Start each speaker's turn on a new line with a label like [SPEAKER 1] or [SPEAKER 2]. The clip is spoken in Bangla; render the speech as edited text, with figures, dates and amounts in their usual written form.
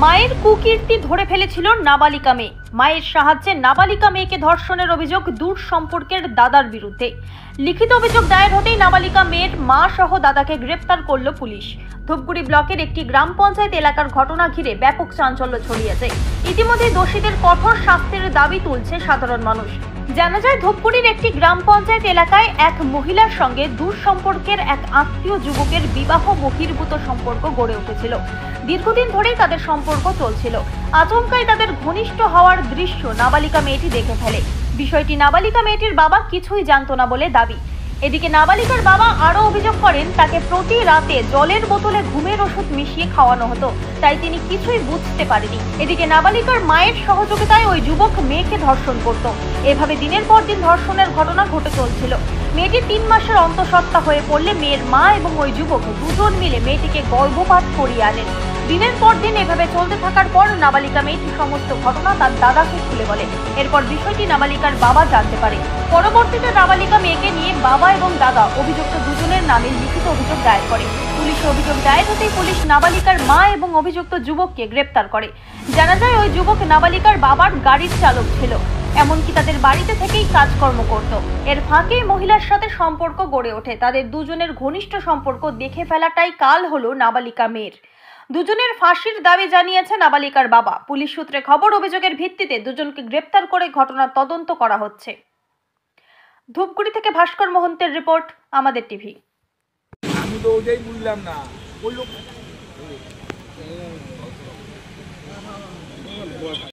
[SPEAKER 1] মায়ের কুকীর্তি ধরে ফেলেছিল নাবালিকা মেয়ে। মায়ের সাহায্যে নাবালিকা মেয়েকে ধর্ষণের অভিযোগ দূর সম্পর্কের দাদার বিরুদ্ধে। লিখিত অভিযোগ দায়ের হতেই নাবালিকা মেয়ের মা সহ দাদাকে গ্রেপ্তার করল পুলিশ। ধূপগুড়ি ব্লকের একটি গ্রাম পঞ্চায়েত এলাকার ঘটনা ঘিরে ব্যাপক চাঞ্চল্য ছড়িয়েছে। ইতিমধ্যে দোষীদের কঠোর শাস্তির দাবি তুলছে সাধারণ মানুষ। জানা যায়, ধূপগুড়ির একটি গ্রাম পঞ্চায়েত এলাকায় এক মহিলার সঙ্গে দূর সম্পর্কের এক আত্মীয় যুবকের বিবাহ বহির্ভূত সম্পর্ক গড়ে উঠেছিল। দীর্ঘদিন ধরেই তাদের সম্পর্ক চলছিল। আচমকাই তাদের ঘনিষ্ঠ হওয়ার দৃশ্য নাবালিকা মেয়েটি দেখে ফেলে। বিষয়টি নাবালিকা মেয়েটির বাবা কিছুই জানতো না বলে দাবি। এদিকে নাবালিকার বাবা আরও অভিযোগ করেন, তাকে প্রতি রাতে জলের বোতলে ঘুমের ওষুধ মিশিয়ে খাওয়ানো হতো, তাই তিনি কিছুই বুঝতে পারেনি। এদিকে নাবালিকার মায়ের সহযোগিতায় ওই যুবক মেয়েকে ধর্ষণ করত। এভাবে দিনের পর দিন ধর্ষণের ঘটনা ঘটে চলছিল। মেয়েটি 3 মাসের অন্তঃসত্ত্বা হয়ে পড়লে মেয়ের মা এবং ওই যুবক দুজন মিলে মেয়েটিকে গর্ভপাত করিয়ে আনেন। দিনের পর দিন এভাবে চলতে থাকার পর নাবালিকা মেয়েটি সমস্ত ঘটনা তার দাদাকে খুলে বলে। এরপর বিষয়টি নাবালিকার বাবা জানতে পারে। পরবর্তীতে নাবালিকা মেয়েকে নিয়ে বাবা এবং দাদা অভিযুক্ত দুজনের নামে লিখিত অভিযোগ দায়ের করে। পুলিশ অভিযোগ দায়ের হতেই পুলিশ নাবালিকার মা এবং অভিযুক্ত যুবককে গ্রেপ্তার করে। জানা যায়, ওই যুবক নাবালিকার বাবার গাড়ির চালক ছিল, এমনকি তাদের বাড়িতে থেকেই কাজকর্ম করত। এর ফাঁকেই মহিলার সাথে সম্পর্ক গড়ে ওঠে। তাদের দুজনের ঘনিষ্ঠ সম্পর্ক দেখে ফেলাটাই কাল হলো নাবালিকা মেয়ের। দুজনের ফাঁসির দাবি জানিয়েছে নাবালিকার বাবা। পুলিশ সূত্রে খবর, অভিযোগের ভিত্তিতে দুজনকে গ্রেপ্তার করে ঘটনার তদন্ত করা হচ্ছে। ধূপগুড়ি থেকে ভাস্কর মোহন্তের রিপোর্ট, আমাদের টিভি।
[SPEAKER 2] আমি তো ওটাই বুঝলাম না, ওই লোক